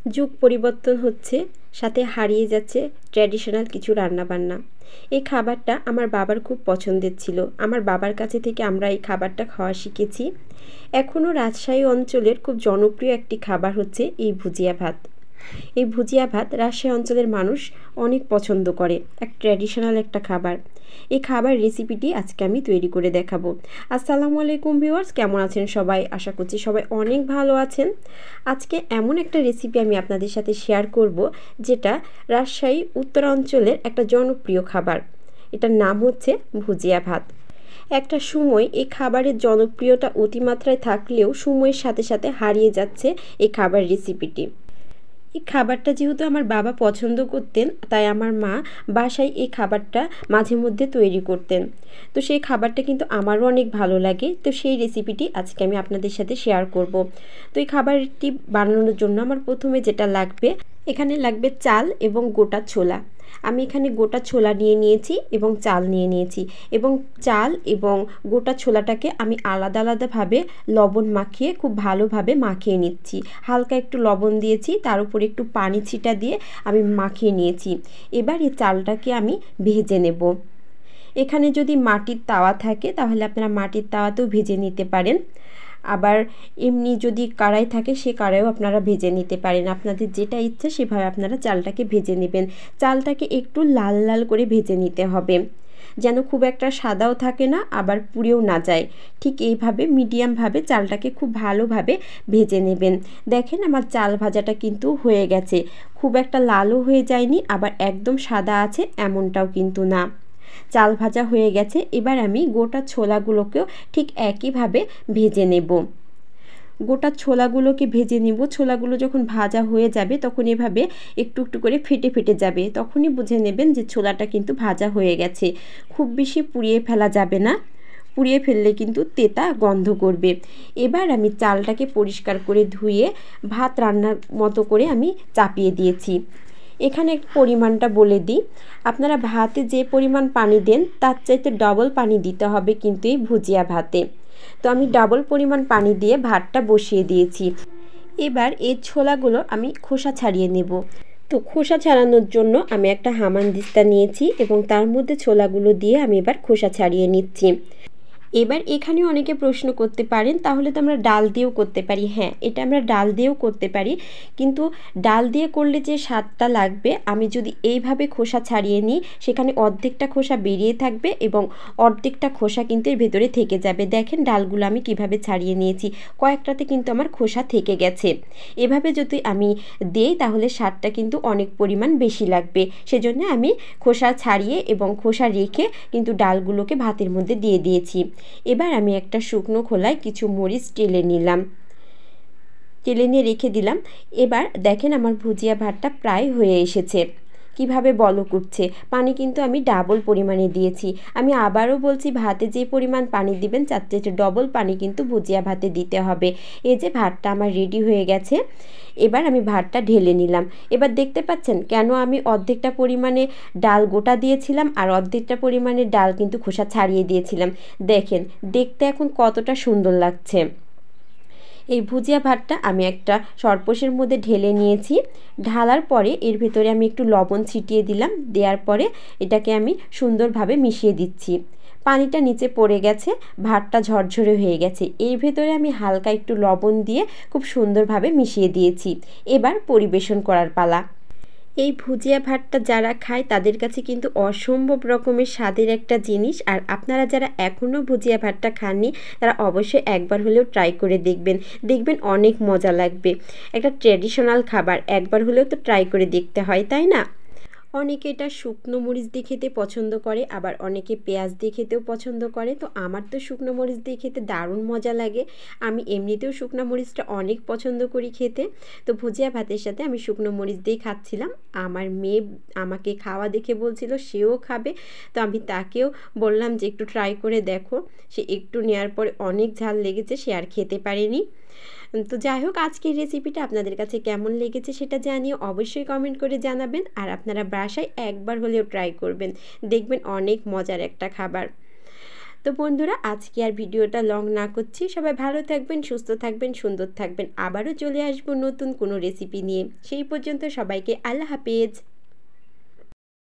যুগ পরিবর্তন হচ্ছে, সাথে হারিয়ে যাচ্ছে ট্র্যাডিশনাল কিছু রান্নাবান্না। এই খাবারটা আমার বাবার খুব পছন্দের ছিল। আমার বাবার কাছে থেকে আমরা এই খাবারটা খাওয়া শিখেছি। এখনও রাজশাহী অঞ্চলের খুব জনপ্রিয় একটি খাবার হচ্ছে এই ভুজিয়া ভাত। এই ভুজিয়া ভাত রাজশাহী অঞ্চলের মানুষ অনেক পছন্দ করে, এক ট্র্যাডিশনাল একটা খাবার। এই খাবার রেসিপিটি আজকে আমি তৈরি করে দেখাবো। আসসালামু আলাইকুম ভিউয়ার্স, কেমন আছেন সবাই? আশা করছি সবাই অনেক ভালো আছেন। আজকে এমন একটা রেসিপি আমি আপনাদের সাথে শেয়ার করব, যেটা রাজশাহী উত্তরাঞ্চলের একটা জনপ্রিয় খাবার। এটার নাম হচ্ছে ভুজিয়া ভাত। একটা সময় এই খাবারের জনপ্রিয়তা অতিমাত্রায় থাকলেও সময়ের সাথে সাথে হারিয়ে যাচ্ছে এই খাবার রেসিপিটি। এই খাবারটা যেহেতু আমার বাবা পছন্দ করতেন, তাই আমার মা বাসায় এই খাবারটা মাঝে মধ্যে তৈরি করতেন। তো সেই খাবারটা কিন্তু আমারও অনেক ভালো লাগে। তো সেই রেসিপিটি আজকে আমি আপনাদের সাথে শেয়ার করব। তো এই খাবারটি বানানোর জন্য আমার প্রথমে যেটা লাগবে, এখানে লাগবে চাল এবং গোটা ছোলা। আমি এখানে গোটা ছোলা নিয়ে নিয়েছি এবং চাল নিয়ে নিয়েছি, এবং চাল এবং গোটা ছোলাটাকে আমি আলাদা আলাদাভাবে লবণ মাখিয়ে খুব ভালোভাবে মাখিয়ে নিচ্ছি। হালকা একটু লবণ দিয়েছি, তার উপরে একটু পানি ছিটা দিয়ে আমি মাখিয়ে নিয়েছি। এবার এই চালটাকে আমি ভেজে নেব। এখানে যদি মাটির তাওয়া থাকে তাহলে আপনারা মাটির তাওয়াতেও ভেজে নিতে পারেন। আবার এমনি যদি কড়াই থাকে সে কড়াইও আপনারা ভেজে নিতে পারেন। আপনাদের যেটা ইচ্ছে সেভাবে আপনারা চালটাকে ভেজে নেবেন। চালটাকে একটু লাল লাল করে ভেজে নিতে হবে, যেন খুব একটা সাদাও থাকে না, আবার পুড়েও না যায়। ঠিক এইভাবে মিডিয়ামভাবে চালটাকে খুব ভালোভাবে ভেজে নেবেন। দেখেন আমার চাল ভাজাটা কিন্তু হয়ে গেছে। খুব একটা লালও হয়ে যায়নি, আবার একদম সাদা আছে এমনটাও কিন্তু না। চাল ভাজা হয়ে গেছে। এবার আমি গোটা ছোলাগুলোকেও ঠিক একইভাবে ভেজে নেব। গোটা ছোলাগুলোকে ভেজে নিব। ছোলাগুলো যখন ভাজা হয়ে যাবে তখন এভাবে একটু একটু করে ফেটে ফেটে যাবে, তখনই বুঝে নেবেন যে ছোলাটা কিন্তু ভাজা হয়ে গেছে। খুব বেশি পুড়িয়ে ফেলা যাবে না, পুড়িয়ে ফেললে কিন্তু তেতা গন্ধ করবে। এবার আমি চালটাকে পরিষ্কার করে ধুয়ে ভাত রান্নার মতো করে আমি চাপিয়ে দিয়েছি। এখানে পরিমাণটা বলে দিই, আপনারা ভাতে যে পরিমাণ পানি দেন তার চাইতে ডবল পানি দিতে হবে কিন্তু এই ভুজিয়া ভাতে। তো আমি ডাবল পরিমাণ পানি দিয়ে ভাতটা বসিয়ে দিয়েছি। এবার এই ছোলাগুলো আমি খোসা ছাড়িয়ে নেব। তো খোসা ছাড়ানোর জন্য আমি একটা হামানদিস্তা নিয়েছি এবং তার মধ্যে ছোলাগুলো দিয়ে আমি এবার খোসা ছাড়িয়ে নিচ্ছি। এবার এখানে অনেকে প্রশ্ন করতে পারেন, তাহলে তো আমরা ডাল দিয়েও করতে পারি। হ্যাঁ, এটা আমরা ডাল দিয়েও করতে পারি, কিন্তু ডাল দিয়ে করলে যে স্বাদটা লাগবে, আমি যদি এইভাবে খোসা ছাড়িয়ে নিই সেখানে অর্ধেকটা খোসা বেরিয়ে থাকবে এবং অর্ধেকটা খোসা কিন্তু এর ভেতরে থেকে যাবে। দেখেন ডালগুলো আমি কিভাবে ছাড়িয়ে নিয়েছি, কয়েকটাতে কিন্তু আমার খোসা থেকে গেছে। এভাবে যদি আমি দিই তাহলে স্বাদটা কিন্তু অনেক পরিমাণ বেশি লাগবে। সেজন্য আমি খোসা ছাড়িয়ে এবং খোসা রেখে কিন্তু ডালগুলোকে ভাতের মধ্যে দিয়ে দিয়েছি। এবার আমি একটা শুকনো খোলায় কিছু মরিচ টেলে নিলাম, টেলে নিয়ে রেখে দিলাম। এবার দেখেন আমার ভুজিয়া ভাতটা প্রায় হয়ে এসেছে। কিভাবে বলক উঠছে, পানি কিন্তু আমি ডাবল পরিমাণে দিয়েছি। আমি আবারও বলছি, ভাতে যে পরিমাণ পানি দিবেন তার চেয়ে ডবল পানি কিন্তু ভুজিয়া ভাতে দিতে হবে। এই যে ভাতটা আমার রেডি হয়ে গেছে। এবার আমি ভাতটা ঢেলে নিলাম। এবার দেখতে পাচ্ছেন কেন আমি অর্ধেকটা পরিমাণে ডাল গোটা দিয়েছিলাম আর অর্ধেকটা পরিমাণে ডাল কিন্তু খোসা ছাড়িয়ে দিয়েছিলাম। দেখেন দেখতে এখন কতটা সুন্দর লাগছে। এই ভুজিয়া ভাতটা আমি একটা সরপোষের মধ্যে ঢেলে নিয়েছি। ঢালার পরে এর ভেতরে আমি একটু লবণ ছিটিয়ে দিলাম। দেওয়ার পরে এটাকে আমি সুন্দরভাবে মিশিয়ে দিচ্ছি। পানিটা নিচে পড়ে গেছে, ভাতটা ঝরঝরে হয়ে গেছে। এর ভেতরে আমি হালকা একটু লবণ দিয়ে খুব সুন্দরভাবে মিশিয়ে দিয়েছি। এবার পরিবেশন করার পালা। এই ভুজিয়া ভাতটা যারা খায় তাদের কাছে কিন্তু অসম্ভব রকমের স্বাদের একটা জিনিস। আর আপনারা যারা এখনও ভুজিয়া ভাতটা খাননি তারা অবশ্যই একবার হলেও ট্রাই করে দেখবেন, দেখবেন অনেক মজা লাগবে। একটা ট্র্যাডিশনাল খাবার, একবার হলেও তো ট্রাই করে দেখতে হয়, তাই না? অনেকে এটা শুকনো মরিচ দিয়ে খেতে পছন্দ করে, আবার অনেকে পেঁয়াজ দিয়ে খেতেও পছন্দ করে। তো আমার তো শুকনো মরিচ দিয়ে খেতে দারুণ মজা লাগে। আমি এমনিতেও শুকনো মরিচটা অনেক পছন্দ করি খেতে। তো ভুজিয়া ভাতের সাথে আমি শুকনো মরিচ দিয়ে খাচ্ছিলাম। আমার মেয়ে আমাকে খাওয়া দেখে বলছিল সেও খাবে, তো আমি তাকেও বললাম যে একটু ট্রাই করে দেখো। সে একটু নেওয়ার পরে অনেক ঝাল লেগেছে, সে আর খেতে পারেনি। তো যাই হোক, আজকের রেসিপিটা আপনাদের কাছে কেমন লেগেছে সেটা জানিয়ে অবশ্যই কমেন্ট করে জানাবেন। আর আপনারা বাসায় একবার হলেও ট্রাই করবেন, দেখবেন অনেক মজার একটা খাবার। তো বন্ধুরা, আজকে আর ভিডিওটা লং না করছি। সবাই ভালো থাকবেন, সুস্থ থাকবেন, সুন্দর থাকবেন। আবারও চলে আসবো নতুন কোনো রেসিপি নিয়ে। সেই পর্যন্ত সবাইকে আল্লাহ হাফেজ।